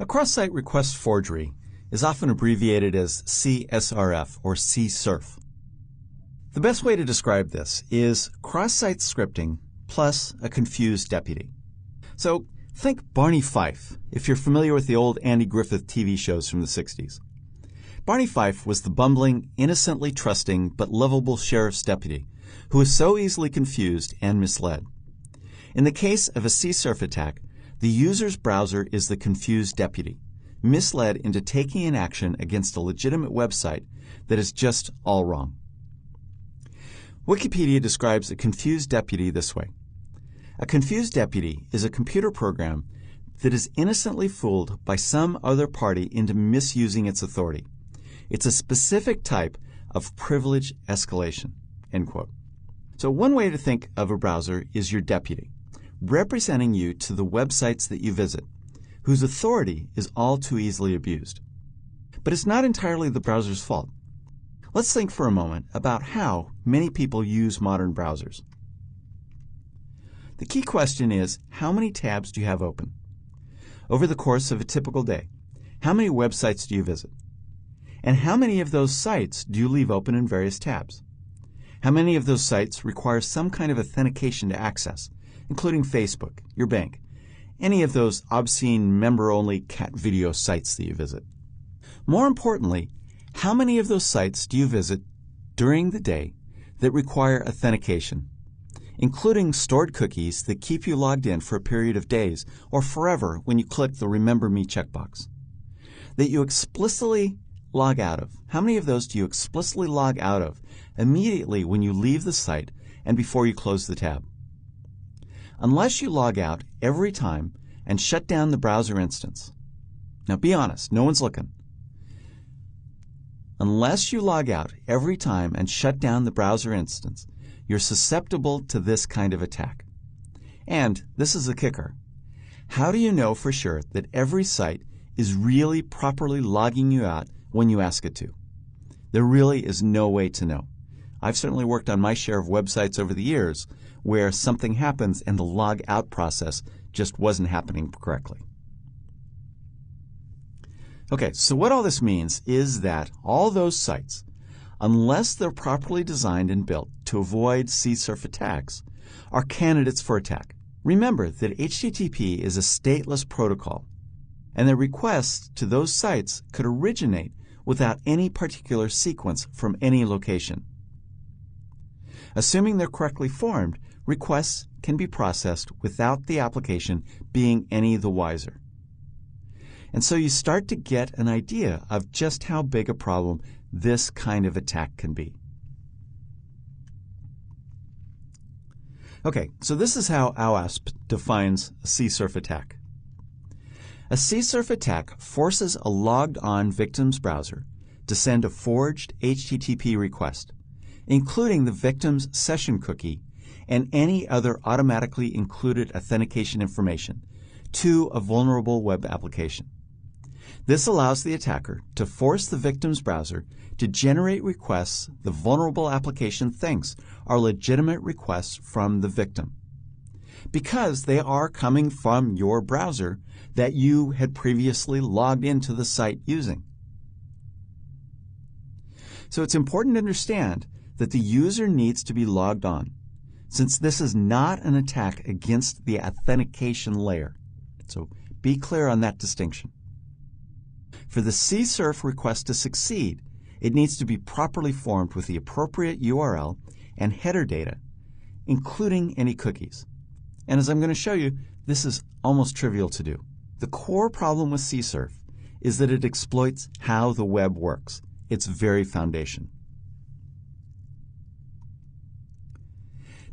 A cross-site request forgery is often abbreviated as CSRF or CSRF. The best way to describe this is cross-site scripting plus a confused deputy. So think Barney Fife, if you're familiar with the old Andy Griffith TV shows from the 60s. Barney Fife was the bumbling, innocently trusting, but lovable sheriff's deputy who was so easily confused and misled. In the case of a CSRF attack, the user's browser is the confused deputy, misled into taking an action against a legitimate website that is just all wrong. Wikipedia describes a confused deputy this way. A confused deputy is a computer program that is innocently fooled by some other party into misusing its authority. It's a specific type of privilege escalation, end quote. So one way to think of a browser is your deputy, representing you to the websites that you visit, whose authority is all too easily abused. But it's not entirely the browser's fault. Let's think for a moment about how many people use modern browsers. The key question is, how many tabs do you have open? Over the course of a typical day, how many websites do you visit? And how many of those sites do you leave open in various tabs? How many of those sites require some kind of authentication to access, including Facebook, your bank, any of those obscene member-only cat video sites that you visit? More importantly, how many of those sites do you visit during the day that require authentication, including stored cookies that keep you logged in for a period of days or forever when you click the Remember Me checkbox, that you explicitly log out of? How many of those do you explicitly log out of immediately when you leave the site and before you close the tab? Unless you log out every time and shut down the browser instance. Now be honest, no one's looking. Unless you log out every time and shut down the browser instance, you're susceptible to this kind of attack. And this is the kicker. How do you know for sure that every site is really properly logging you out when you ask it to? There really is no way to know. I've certainly worked on my share of websites over the years where something happens and the log out process just wasn't happening correctly. Okay, so what all this means is that all those sites, unless they're properly designed and built to avoid CSRF attacks, are candidates for attack. Remember that HTTP is a stateless protocol, and the requests to those sites could originate without any particular sequence from any location. Assuming they're correctly formed, requests can be processed without the application being any the wiser. And so you start to get an idea of just how big a problem this kind of attack can be. Okay, so this is how OWASP defines a CSRF attack. A CSRF attack forces a logged-on victim's browser to send a forged HTTP request, including the victim's session cookie and any other automatically included authentication information, to a vulnerable web application. This allows the attacker to force the victim's browser to generate requests the vulnerable application thinks are legitimate requests from the victim, because they are coming from your browser that you had previously logged into the site using. So it's important to understand that the user needs to be logged on, since this is not an attack against the authentication layer. So be clear on that distinction. For the CSRF request to succeed, it needs to be properly formed with the appropriate URL and header data, including any cookies. And as I'm going to show you, this is almost trivial to do. The core problem with CSRF is that it exploits how the web works, its very foundation.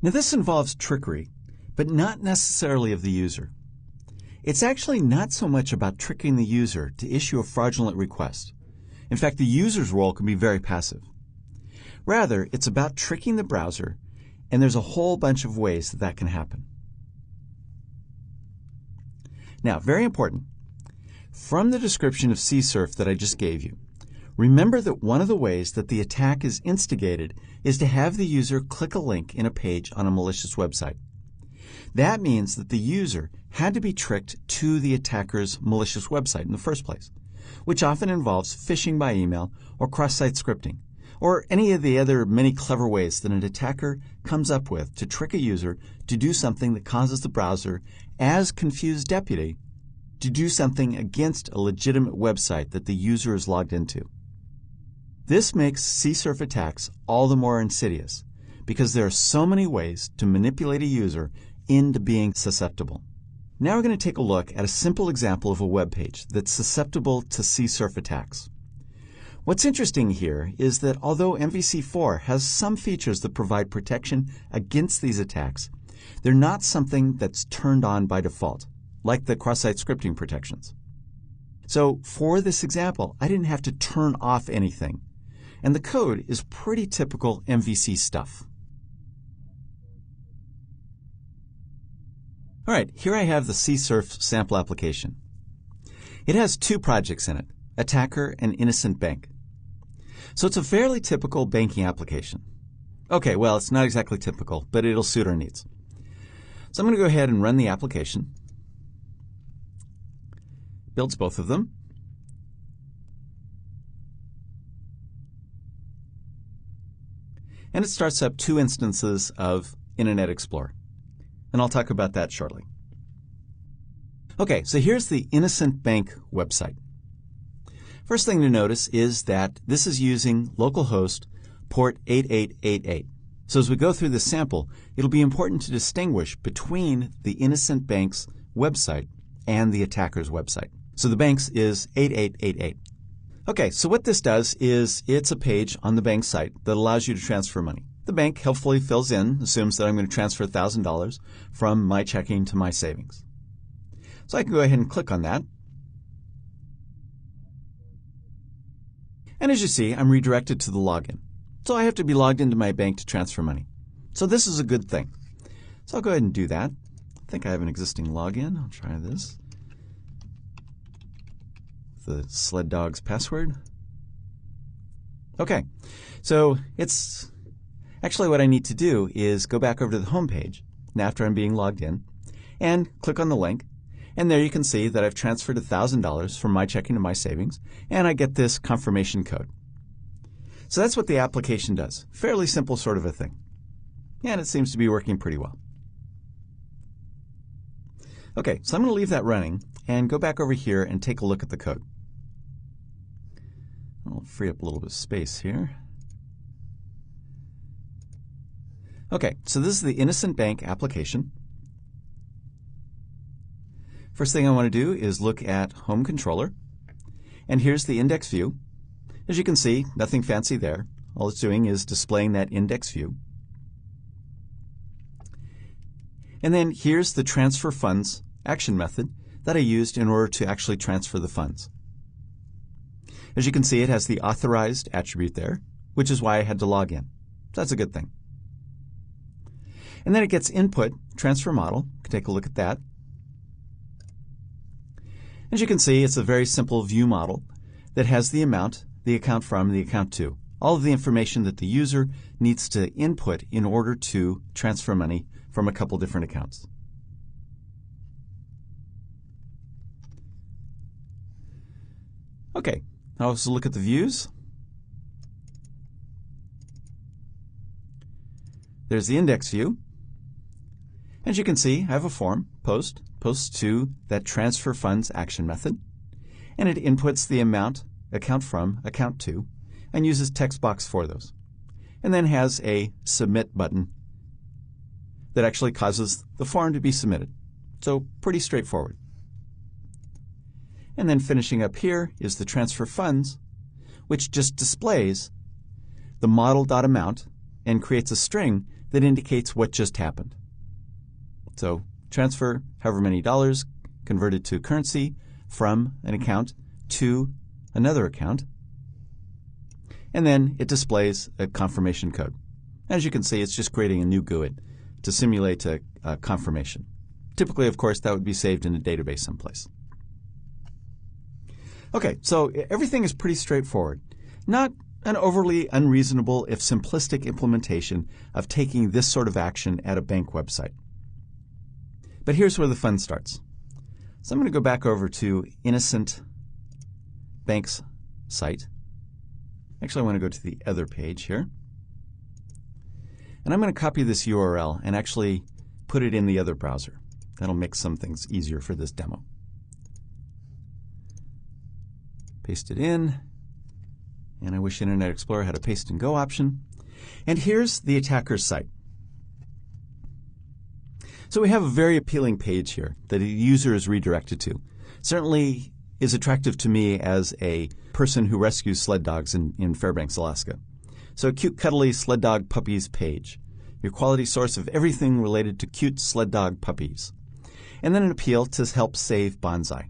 Now this involves trickery, but not necessarily of the user. It's actually not so much about tricking the user to issue a fraudulent request. In fact, the user's role can be very passive. Rather, it's about tricking the browser, and there's a whole bunch of ways that that can happen. Now, very important, from the description of CSRF that I just gave you, remember that one of the ways that the attack is instigated is to have the user click a link in a page on a malicious website. That means that the user had to be tricked to the attacker's malicious website in the first place, which often involves phishing by email or cross-site scripting, or any of the other many clever ways that an attacker comes up with to trick a user to do something that causes the browser, as confused deputy, to do something against a legitimate website that the user is logged into. This makes CSRF attacks all the more insidious because there are so many ways to manipulate a user into being susceptible. Now we're going to take a look at a simple example of a web page that's susceptible to CSRF attacks. What's interesting here is that although MVC4 has some features that provide protection against these attacks, they're not something that's turned on by default, like the cross-site scripting protections. So for this example, I didn't have to turn off anything, and the code is pretty typical MVC stuff. All right, here I have the CSRF sample application. It has two projects in it, Attacker and Innocent Bank. So it's a fairly typical banking application. Okay, well, it's not exactly typical, but it'll suit our needs. So I'm going to go ahead and run the application. Builds both of them. And it starts up two instances of Internet Explorer. And I'll talk about that shortly. Okay, so here's the Innocent Bank website. First thing to notice is that this is using localhost port 8888. So as we go through this sample, it'll be important to distinguish between the Innocent Bank's website and the attacker's website. So the bank's is 8888. Okay, so what this does is it's a page on the bank's site that allows you to transfer money. The bank helpfully fills in, assumes that I'm going to transfer $1,000 from my checking to my savings. So I can go ahead and click on that. And as you see, I'm redirected to the login. So I have to be logged into my bank to transfer money. So this is a good thing. So I'll go ahead and do that. I think I have an existing login. I'll try this. The sled dog's password. Okay, so it's actually what I need to do is go back over to the home page after I'm being logged in and click on the link. And there you can see that I've transferred $1,000 from my checking to my savings, and I get this confirmation code. So that's what the application does. Fairly simple sort of a thing. And it seems to be working pretty well. Okay, so I'm going to leave that running and go back over here and take a look at the code. I'll free up a little bit of space here. Okay, so this is the Innocent Bank application. First thing I want to do is look at Home Controller. And here's the index view. As you can see, nothing fancy there. All it's doing is displaying that index view. And then here's the transfer funds action method that I used in order to actually transfer the funds. As you can see, it has the authorized attribute there, which is why I had to log in. So that's a good thing. And then it gets input transfer model. You can take a look at that. As you can see, it's a very simple view model that has the amount, the account from, the account to. All of the information that the user needs to input in order to transfer money from a couple different accounts. Okay, now let's look at the views. There's the index view. As you can see, I have a form, posts to that transfer funds action method, and it inputs the amount, account from, account to, and uses text box for those. And then has a submit button that actually causes the form to be submitted. So pretty straightforward. And then finishing up here is the transfer funds, which just displays the model.amount and creates a string that indicates what just happened. So transfer however many dollars converted to currency from an account to another account. And then it displays a confirmation code. As you can see, it's just creating a new GUID to simulate a confirmation. Typically, of course, that would be saved in a database someplace. Okay, so everything is pretty straightforward. Not an overly unreasonable, if simplistic, implementation of taking this sort of action at a bank website. But here's where the fun starts. So I'm going to go back over to Innocent Bank's site. Actually, I want to go to the other page here. And I'm going to copy this URL and actually put it in the other browser. That'll make some things easier for this demo. Paste it in. And I wish Internet Explorer had a paste and go option. And here's the attacker's site. So we have a very appealing page here that a user is redirected to. Certainly is attractive to me as a person who rescues sled dogs in Fairbanks, Alaska. So a cute, cuddly sled dog puppies page. Your quality source of everything related to cute sled dog puppies. And then an appeal to help save Bonsai.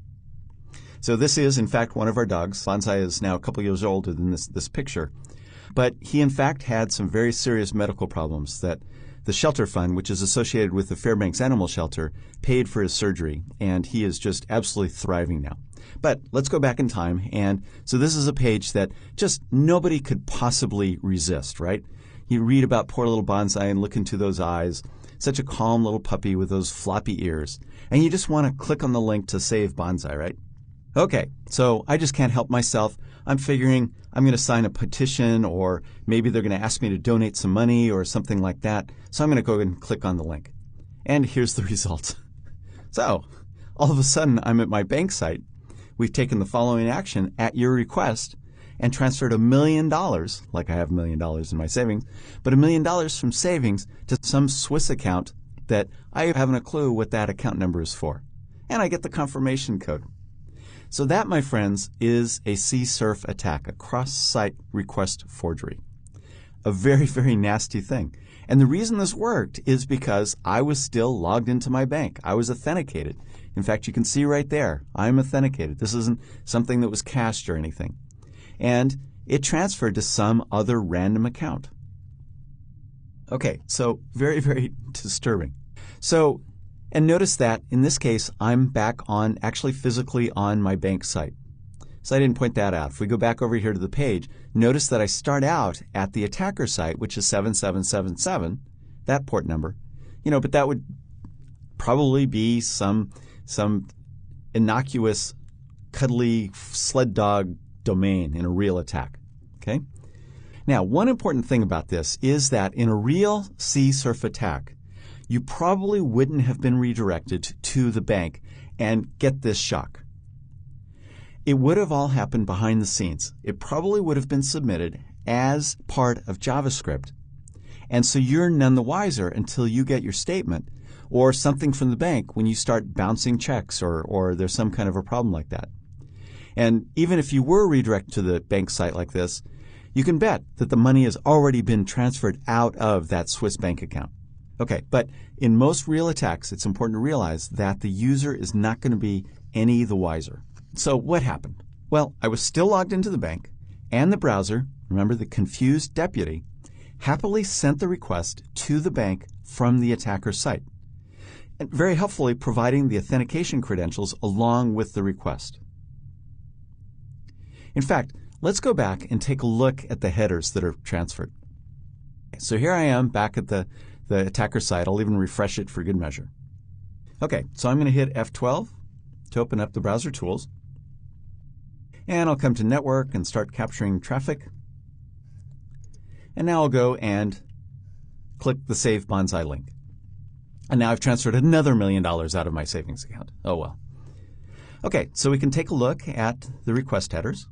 So this is, in fact, one of our dogs. Bonsai is now a couple years older than this picture. But he, in fact, had some very serious medical problems that the shelter fund, which is associated with the Fairbanks Animal Shelter, paid for his surgery, and he is just absolutely thriving now. But let's go back in time, and so this is a page that just nobody could possibly resist, right? You read about poor little Bonsai and look into those eyes, such a calm little puppy with those floppy ears, and you just want to click on the link to save Bonsai, right? Okay, so I just can't help myself. I'm figuring I'm going to sign a petition, or maybe they're going to ask me to donate some money or something like that. So I'm going to go ahead and click on the link. And here's the result. So all of a sudden, I'm at my bank site. We've taken the following action at your request and transferred $1 million, like I have $1 million in my savings, but $1 million from savings to some Swiss account that I haven't a clue what that account number is for. And I get the confirmation code. So that, my friends, is a CSRF attack, a cross-site request forgery. A very, very nasty thing. And the reason this worked is because I was still logged into my bank. I was authenticated. In fact, you can see right there, I'm authenticated. This isn't something that was cached or anything. And it transferred to some other random account. Okay, so very, very disturbing. So, and notice that in this case, I'm back on, actually physically on my bank site. So I didn't point that out. If we go back over here to the page, notice that I start out at the attacker site, which is 7777, that port number. But that would probably be some innocuous, cuddly sled dog domain in a real attack. Okay? Now, one important thing about this is that in a real CSRF attack, you probably wouldn't have been redirected to the bank and get this shock. It would have all happened behind the scenes. It probably would have been submitted as part of JavaScript. And so you're none the wiser until you get your statement or something from the bank when you start bouncing checks or there's some kind of a problem like that. And even if you were redirected to the bank site like this, you can bet that the money has already been transferred out of that Swiss bank account. Okay, but in most real attacks, it's important to realize that the user is not going to be any the wiser. So what happened? Well, I was still logged into the bank, and the browser, remember the confused deputy, happily sent the request to the bank from the attacker's site, and very helpfully providing the authentication credentials along with the request. In fact, let's go back and take a look at the headers that are transferred. So here I am back at the attacker site. I'll even refresh it for good measure. Okay, so I'm going to hit F12 to open up the browser tools. And I'll come to network and start capturing traffic. And now I'll go and click the Save Bonsai link. And now I've transferred another $1 million out of my savings account. Oh well. Okay, so we can take a look at the request headers.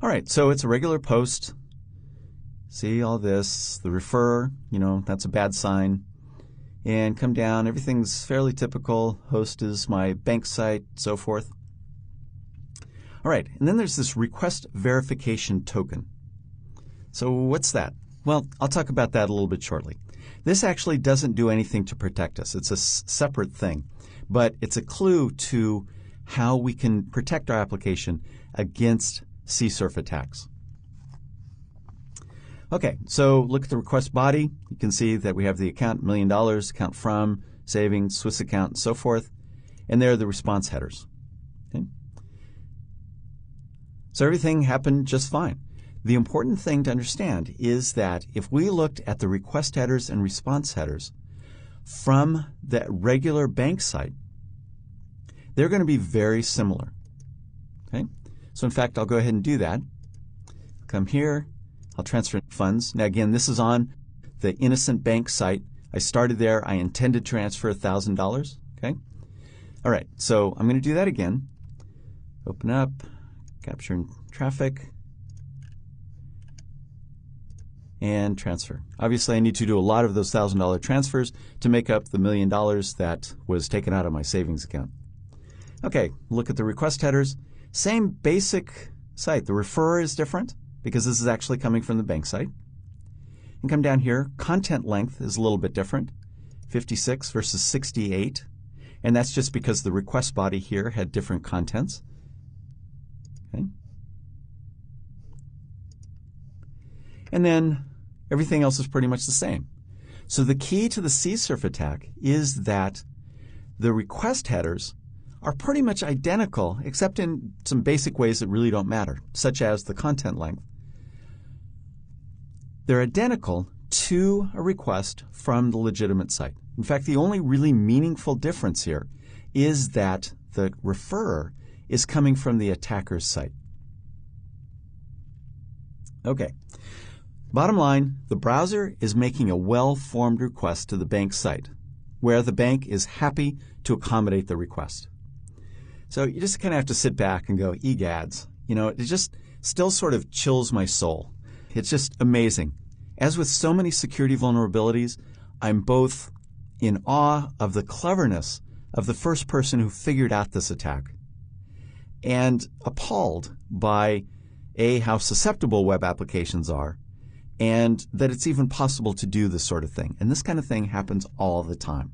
All right, so it's a regular post. See all this, the refer, that's a bad sign. And come down, everything's fairly typical. Host is my bank site, so forth. All right, and then there's this request verification token. So what's that? Well, I'll talk about that a little bit shortly. This actually doesn't do anything to protect us. It's a separate thing, but it's a clue to how we can protect our application against CSRF attacks. Okay, so look at the request body. You can see that we have the account, $1 million, account from, savings, Swiss account, and so forth. And there are the response headers. Okay? So everything happened just fine. The important thing to understand is that if we looked at the request headers and response headers, from the regular bank site, they're going to be very similar. Okay? So in fact, I'll go ahead and do that. Come here, I'll transfer funds. Now again, this is on the Innocent Bank site. I started there, I intended to transfer $1,000. Okay? All right, so I'm going to do that again. Open up, capture traffic, and transfer. Obviously, I need to do a lot of those $1,000 transfers to make up the $1 million that was taken out of my savings account. Okay, look at the request headers. Same basic site. The referrer is different because this is actually coming from the bank site. And come down here, content length is a little bit different, 56 versus 68. And that's just because the request body here had different contents. Okay. And then everything else is pretty much the same. So the key to the CSRF attack is that the request headers are pretty much identical, except in some basic ways that really don't matter, such as the content length. They're identical to a request from the legitimate site. In fact, the only really meaningful difference here is that the referrer is coming from the attacker's site. Okay. Bottom line, the browser is making a well-formed request to the bank site, where the bank is happy to accommodate the request. So you just kind of have to sit back and go, egads. You know, it just still sort of chills my soul. It's just amazing. As with so many security vulnerabilities, I'm both in awe of the cleverness of the first person who figured out this attack and appalled by how susceptible web applications are, and that it's even possible to do this sort of thing. And this kind of thing happens all the time.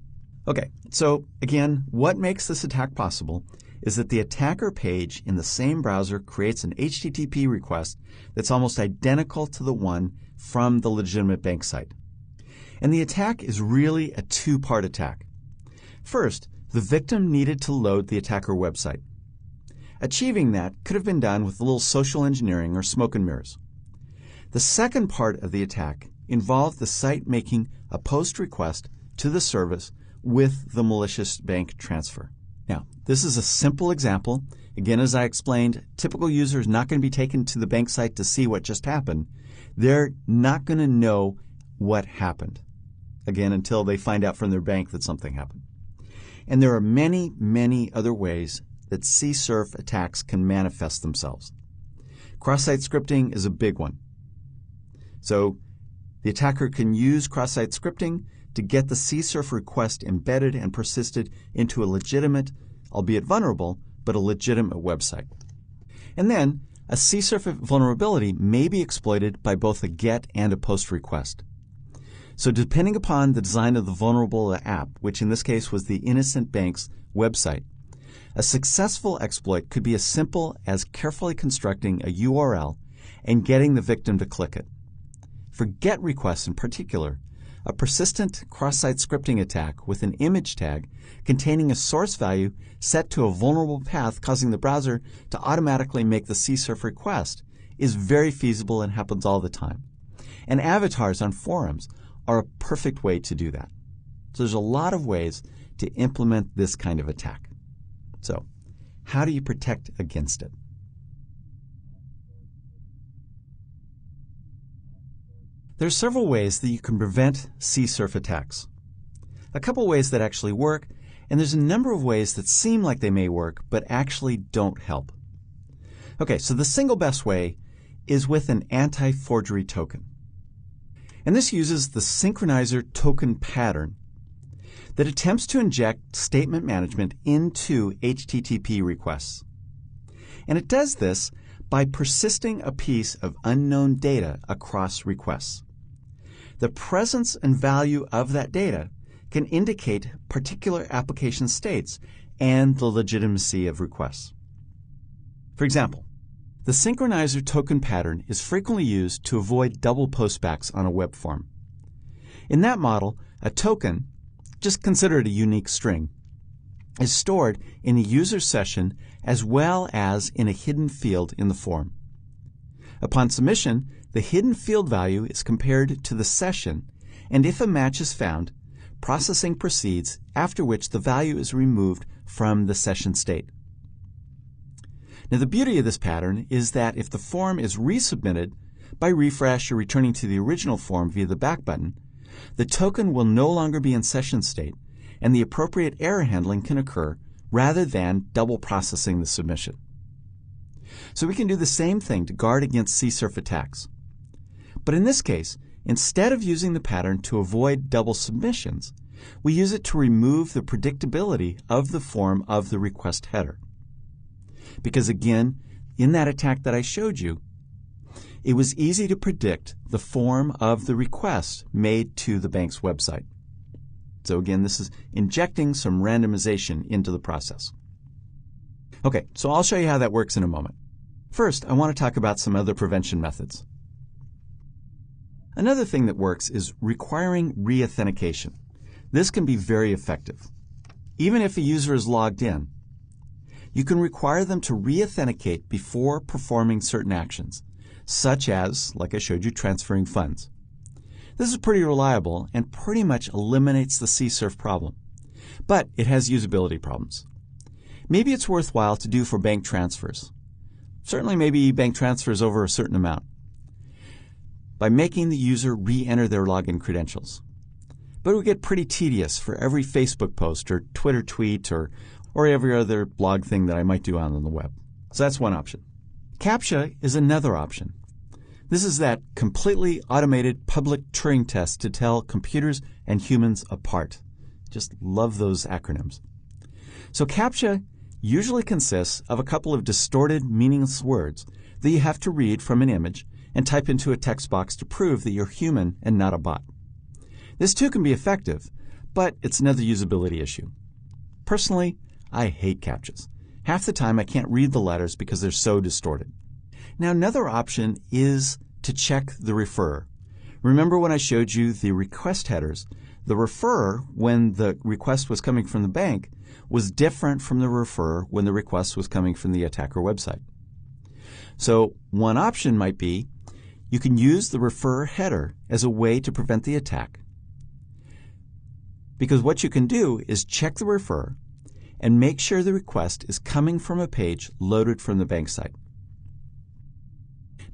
Okay, so again, what makes this attack possible is that the attacker page in the same browser creates an HTTP request that's almost identical to the one from the legitimate bank site. And the attack is really a two-part attack. First, the victim needed to load the attacker website. Achieving that could have been done with a little social engineering or smoke and mirrors. The second part of the attack involved the site making a post request to the service with the malicious bank transfer. Now, this is a simple example. Again, as I explained, typical user is not going to be taken to the bank site to see what just happened. They're not going to know what happened, again, until they find out from their bank that something happened. And there are many, many other ways that CSRF attacks can manifest themselves. Cross-site scripting is a big one. So the attacker can use cross-site scripting to get the CSRF request embedded and persisted into a legitimate, albeit vulnerable, but a legitimate website. And then a CSRF vulnerability may be exploited by both a GET and a POST request. So depending upon the design of the vulnerable app, which in this case was the Innocent Bank's website, a successful exploit could be as simple as carefully constructing a URL and getting the victim to click it. For GET requests in particular, a persistent cross-site scripting attack with an image tag containing a source value set to a vulnerable path causing the browser to automatically make the CSRF request is very feasible and happens all the time. And avatars on forums are a perfect way to do that. So there's a lot of ways to implement this kind of attack. So how do you protect against it? There are several ways that you can prevent CSRF attacks. A couple ways that actually work, and there's a number of ways that seem like they may work, but actually don't help. Okay, so the single best way is with an anti-forgery token. And this uses the synchronizer token pattern that attempts to inject statement management into HTTP requests. And it does this by persisting a piece of unknown data across requests. The presence and value of that data can indicate particular application states and the legitimacy of requests. For example, the synchronizer token pattern is frequently used to avoid double postbacks on a web form. In that model, a token, just consider it a unique string, is stored in a user session as well as in a hidden field in the form. Upon submission, the hidden field value is compared to the session, and if a match is found, processing proceeds, after which the value is removed from the session state. Now, the beauty of this pattern is that if the form is resubmitted by refresh or returning to the original form via the back button, the token will no longer be in session state, and the appropriate error handling can occur rather than double processing the submission. So we can do the same thing to guard against CSRF attacks. But in this case, instead of using the pattern to avoid double submissions, we use it to remove the predictability of the form of the request header. Because again, in that attack that I showed you, it was easy to predict the form of the request made to the bank's website. So again, this is injecting some randomization into the process. Okay, so I'll show you how that works in a moment. First, I want to talk about some other prevention methods. Another thing that works is requiring re-authentication. This can be very effective. Even if a user is logged in, you can require them to re-authenticate before performing certain actions, such as, like I showed you, transferring funds. This is pretty reliable and pretty much eliminates the CSRF problem, but it has usability problems. Maybe it's worthwhile to do for bank transfers. Certainly maybe bank transfers over a certain amount, by making the user re-enter their login credentials. But it would get pretty tedious for every Facebook post or Twitter tweet or every other blog thing that I might do on the web. So that's one option. CAPTCHA is another option. This is that completely automated public Turing test to tell computers and humans apart. Just love those acronyms. So CAPTCHA usually consists of a couple of distorted, meaningless words that you have to read from an image and type into a text box to prove that you're human and not a bot. This too can be effective, but it's another usability issue. Personally, I hate CAPTCHAs. Half the time I can't read the letters because they're so distorted. Now, another option is to check the referrer. Remember when I showed you the request headers? The referrer, when the request was coming from the bank, was different from the referrer when the request was coming from the attacker website. So one option might be you can use the referrer header as a way to prevent the attack. Because what you can do is check the referrer and make sure the request is coming from a page loaded from the bank site.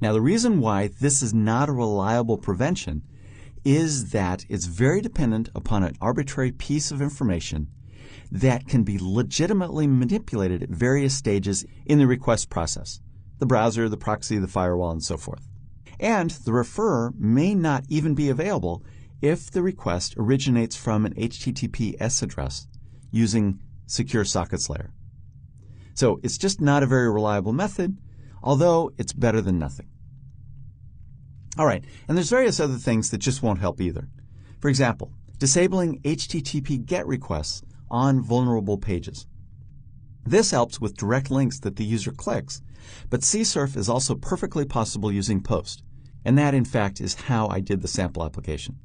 Now, the reason why this is not a reliable prevention is that it's very dependent upon an arbitrary piece of information that can be legitimately manipulated at various stages in the request process: the browser, the proxy, the firewall, and so forth. And the referrer may not even be available if the request originates from an HTTPS address using Secure Sockets Layer. So it's just not a very reliable method, although it's better than nothing. All right, and there's various other things that just won't help either. For example, disabling HTTP GET requests on vulnerable pages. This helps with direct links that the user clicks, but CSRF is also perfectly possible using POST, and that, in fact, is how I did the sample application.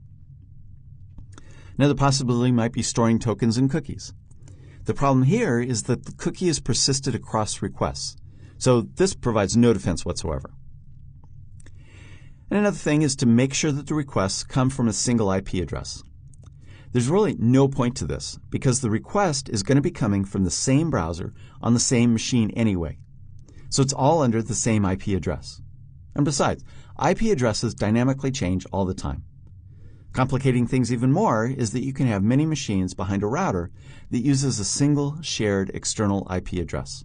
Another possibility might be storing tokens and cookies. The problem here is that the cookie is persisted across requests, so this provides no defense whatsoever. And another thing is to make sure that the requests come from a single IP address. There's really no point to this because the request is going to be coming from the same browser on the same machine anyway. So it's all under the same IP address. And besides, IP addresses dynamically change all the time. Complicating things even more is that you can have many machines behind a router that uses a single shared external IP address.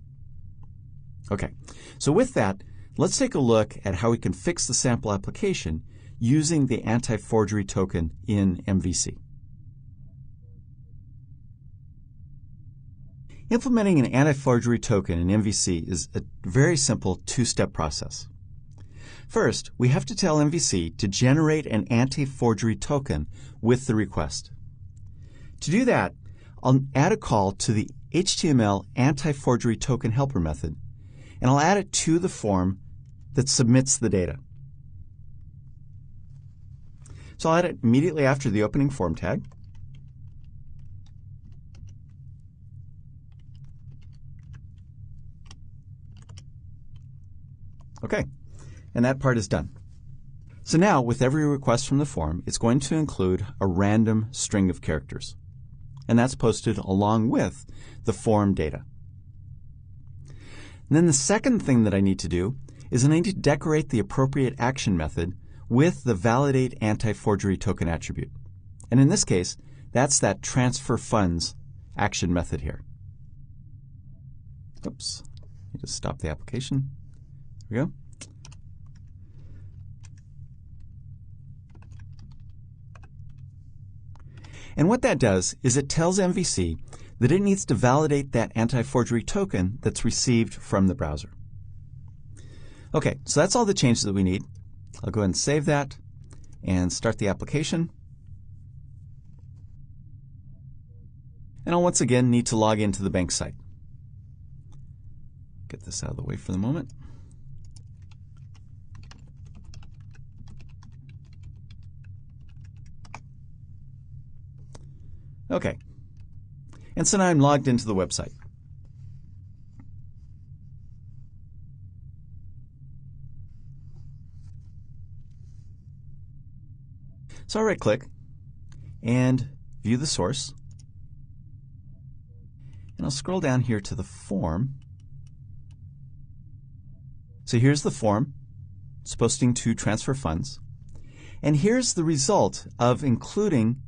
Okay, so with that, let's take a look at how we can fix the sample application using the anti-forgery token in MVC. Implementing an anti-forgery token in MVC is a very simple two-step process. First, we have to tell MVC to generate an anti-forgery token with the request. To do that, I'll add a call to the HTML anti-forgery token helper method, and I'll add it to the form that submits the data. So I'll add it immediately after the opening form tag. Okay, and that part is done. So now, with every request from the form, it's going to include a random string of characters. And that's posted along with the form data. And then the second thing that I need to do is I need to decorate the appropriate action method with the validate anti-forgery token attribute. And in this case, that's that transfer funds action method here. Oops, let me just stop the application. There we go. And what that does is it tells MVC that it needs to validate that anti-forgery token that's received from the browser. Okay, so that's all the changes that we need. I'll go ahead and save that and start the application. And I'll once again need to log into the bank site. Get this out of the way for the moment. Okay, and so now I'm logged into the website. So I'll right-click and view the source. And I'll scroll down here to the form. So here's the form. It's posting to transfer funds. And here's the result of including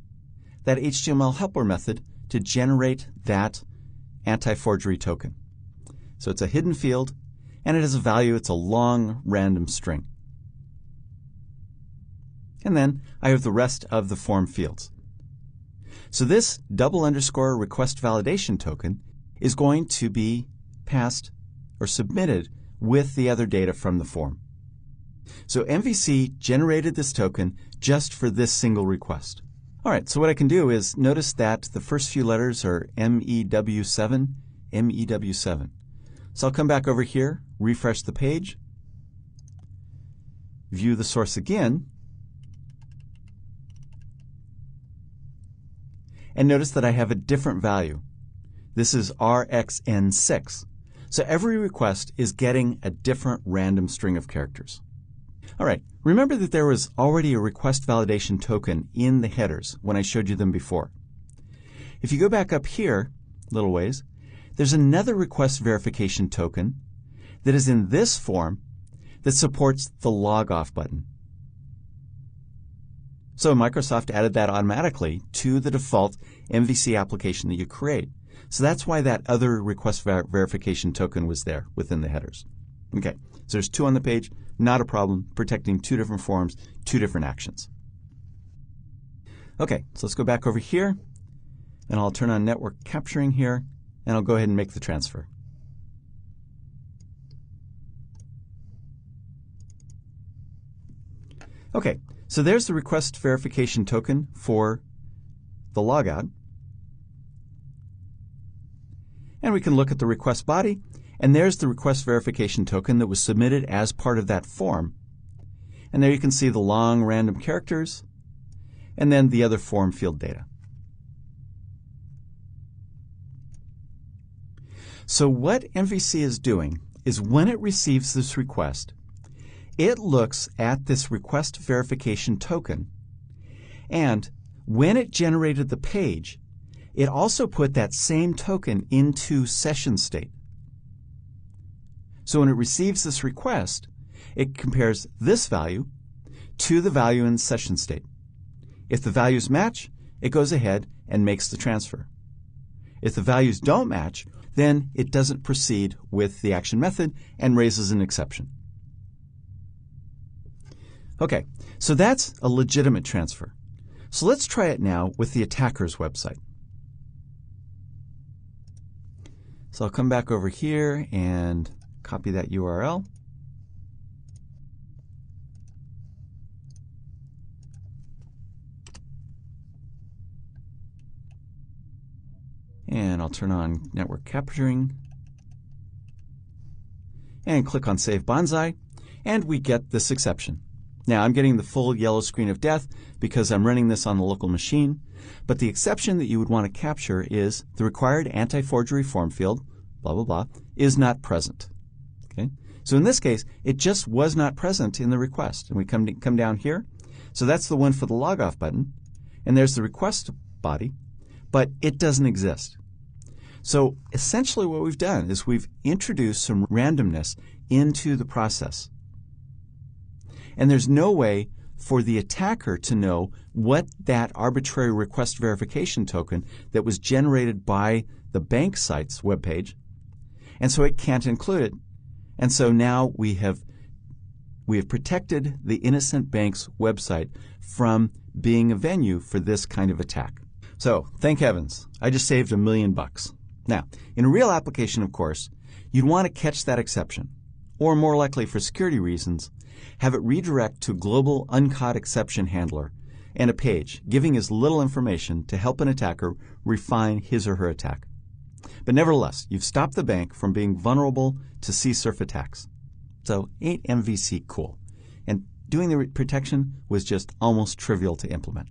that HTML helper method to generate that anti-forgery token. So it's a hidden field, and it has a value. It's a long random string. And then I have the rest of the form fields. So this _ request validation token is going to be passed or submitted with the other data from the form. So MVC generated this token just for this single request. All right, so what I can do is notice that the first few letters are MEW7, MEW7. So I'll come back over here, refresh the page, view the source again, and notice that I have a different value. This is RXN6. So every request is getting a different random string of characters. All right, remember that there was already a request validation token in the headers when I showed you them before. If you go back up here a little ways, there's another request verification token that is in this form that supports the log off button. So Microsoft added that automatically to the default MVC application that you create. So that's why that other request verification token was there within the headers. Okay, so there's two on the page, not a problem, protecting two different forms, two different actions. Okay, so let's go back over here, and I'll turn on network capturing here, and I'll go ahead and make the transfer. Okay, so there's the request verification token for the logout. And we can look at the request body, and there's the request verification token that was submitted as part of that form. And there you can see the long random characters, and then the other form field data. So what MVC is doing is when it receives this request, it looks at this request verification token, and when it generated the page, it also put that same token into session state. So when it receives this request, it compares this value to the value in session state. If the values match, it goes ahead and makes the transfer. If the values don't match, then it doesn't proceed with the action method and raises an exception. Okay, so that's a legitimate transfer. So let's try it now with the attacker's website. So I'll come back over here and copy that URL. And I'll turn on network capturing and click on Save Bonsai, and we get this exception. Now I'm getting the full yellow screen of death because I'm running this on the local machine, but the exception that you would want to capture is the required anti-forgery form field, blah, blah, blah, is not present. Okay? So in this case, it just was not present in the request. And we come down here. So that's the one for the logoff button. And there's the request body, but it doesn't exist. So essentially what we've done is we've introduced some randomness into the process. And there's no way for the attacker to know what that arbitrary request verification token that was generated by the bank site's webpage, and so it can't include it. And so now we have protected the innocent bank's website from being a venue for this kind of attack. So thank heavens, I just saved $1 million. Now, in a real application, of course, you'd want to catch that exception, or more likely for security reasons, have it redirect to global uncaught exception handler and a page giving as little information to help an attacker refine his or her attack. But nevertheless, you've stopped the bank from being vulnerable to CSRF attacks. So ain't MVC cool? And doing the protection was just almost trivial to implement.